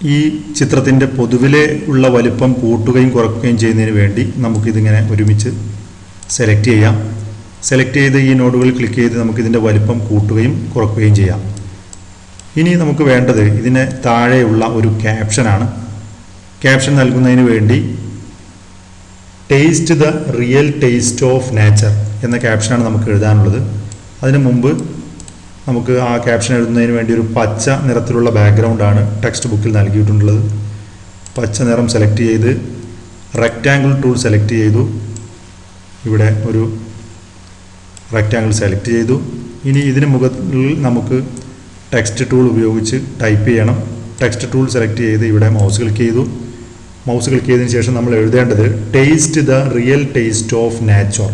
ഈ ചിത്രത്തിൻ്റെ പൊതുവിലെ ഉള്ള വലിപ്പം കൂട്ടുകയും കുറയ്ക്കുകയും ചെയ്യുന്നതിന് വേണ്ടി നമുക്കിതിങ്ങനെ ഒരുമിച്ച് സെലക്ട് ചെയ്യാം. സെലക്ട് ചെയ്ത് ഈ നോഡുകൾ ക്ലിക്ക് ചെയ്ത് നമുക്കിതിൻ്റെ വലിപ്പം കൂട്ടുകയും കുറയ്ക്കുകയും ചെയ്യാം. ഇനി നമുക്ക് വേണ്ടത് ഇതിന് താഴെയുള്ള ഒരു ക്യാപ്ഷനാണ്. ക്യാപ്ഷൻ നൽകുന്നതിന് വേണ്ടി taste the real taste of nature എന്ന ക്യാപ്ഷനാണ് നമുക്ക് എഴുതാനുള്ളത്. അതിനു മുമ്പ് നമുക്ക് ആ ക്യാപ്ഷൻ എഴുതുന്നതിന് വേണ്ടി ഒരു പച്ച നിറത്തിലുള്ള ബാക്ക്ഗ്രൗണ്ടാണ് ടെക്സ്റ്റ് ബുക്കിൽ നൽകിയിട്ടുള്ളത്. പച്ച നിറം സെലക്ട് ചെയ്ത് റെക്റ്റാങ്കിൾ ടൂൾ സെലക്ട് ചെയ്തു. ഇവിടെ ഒരു റെക്റ്റാങ്കിൾ സെലക്ട് ചെയ്തു. ഇനി ഇതിന് മുകളിൽ നമുക്ക് ടെക്സ്റ്റ് ടൂൾ ഉപയോഗിച്ച് ടൈപ്പ് ചെയ്യണം. ടെക്സ്റ്റ് ടൂൾ സെലക്ട് ചെയ്ത് ഇവിടെ മൗസ് ക്ലിക്ക് ചെയ്തു. മൗസ് ക്ലിക്ക് ചെയ്തതിന് ശേഷം നമ്മൾ എഴുതേണ്ടത് taste the real taste of nature.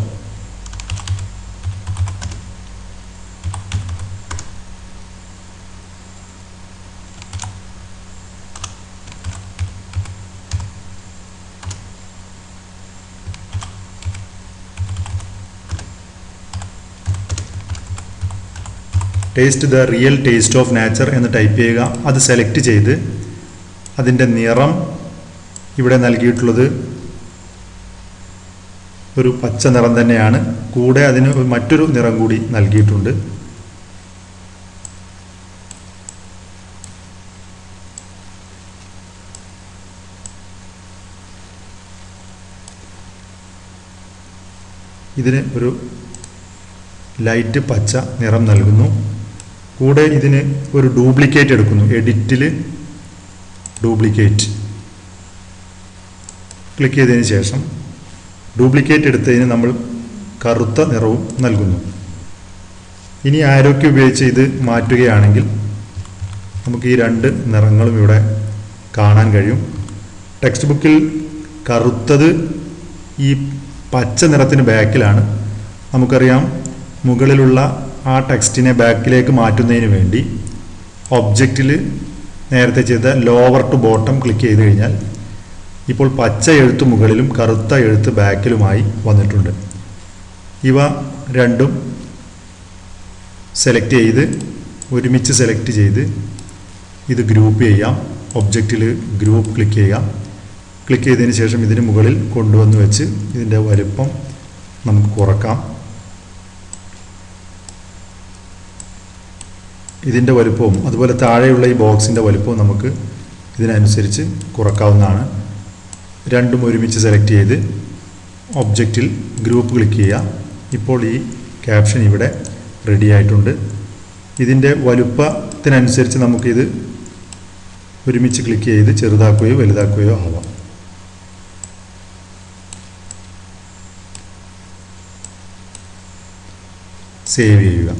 Taste the real taste of nature എന്ന് ടൈപ്പ് ചെയ്യുക. അത് സെലക്ട് ചെയ്ത് അതിൻ്റെ നിറം ഇവിടെ നൽകിയിട്ടുള്ളത് ഒരു പച്ച നിറം തന്നെയാണ്. കൂടെ അതിന് മറ്റൊരു നിറം കൂടി നൽകിയിട്ടുണ്ട്. ഇതിന് ഒരു ലൈറ്റ് പച്ച നിറം നൽകുന്നു. കൂടെ ഇതിന് ഒരു ഡ്യൂപ്ലിക്കേറ്റ് എടുക്കുന്നു. എഡിറ്റിൽ ഡ്യൂപ്ലിക്കേറ്റ് ക്ലിക്ക് ചെയ്തതിന് ശേഷം ഡ്യൂപ്ലിക്കേറ്റ് എടുത്തതിന് നമ്മൾ കറുത്ത നിറവും നൽകുന്നു. ഇനി ആരോഗ്യം ഉപയോഗിച്ച് ഇത് മാറ്റുകയാണെങ്കിൽ നമുക്ക് ഈ രണ്ട് നിറങ്ങളും ഇവിടെ കാണാൻ കഴിയും. ടെക്സ്റ്റ് ബുക്കിൽ കറുത്തത് ഈ പച്ച നിറത്തിന് ബാക്കിലാണ്. നമുക്കറിയാം മുകളിലുള്ള ആ ടെക്സ്റ്റിനെ ബാക്കിലേക്ക് മാറ്റുന്നതിന് വേണ്ടി ഒബ്ജക്റ്റിൽ നേരത്തെ ചെയ്ത ലോവർ ടു ബോട്ടം ക്ലിക്ക് ചെയ്ത് കഴിഞ്ഞാൽ ഇപ്പോൾ പച്ച എഴുത്ത് മുകളിലും കറുത്ത എഴുത്ത് ബാക്കിലുമായി വന്നിട്ടുണ്ട്. ഇവ രണ്ടും സെലക്ട് ചെയ്ത് ഒരുമിച്ച് സെലക്ട് ചെയ്ത് ഇത് ഗ്രൂപ്പ് ചെയ്യാം. ഒബ്ജക്റ്റിൽ ഗ്രൂപ്പ് ക്ലിക്ക് ചെയ്യാം. ക്ലിക്ക് ചെയ്തതിന് ശേഷം ഇതിന് മുകളിൽ കൊണ്ടുവന്ന് വെച്ച് ഇതിൻ്റെ വലുപ്പം നമുക്ക് കുറക്കാം. ഇതിൻ്റെ വലുപ്പവും അതുപോലെ താഴെയുള്ള ഈ ബോക്സിൻ്റെ വലുപ്പവും നമുക്ക് ഇതിനനുസരിച്ച് കുറക്കാവുന്നതാണ്. രണ്ടും ഒരുമിച്ച് സെലക്ട് ചെയ്ത് ഒബ്ജക്റ്റിൽ ഗ്രൂപ്പ് ക്ലിക്ക് ചെയ്യുക. ഇപ്പോൾ ഈ ക്യാപ്ഷൻ ഇവിടെ റെഡി ആയിട്ടുണ്ട്. ഇതിൻ്റെ വലുപ്പത്തിനനുസരിച്ച് നമുക്കിത് ഒരുമിച്ച് ക്ലിക്ക് ചെയ്ത് ചെറുതാക്കുകയോ വലുതാക്കുകയോ ആവാം. സേവ് ചെയ്യുക.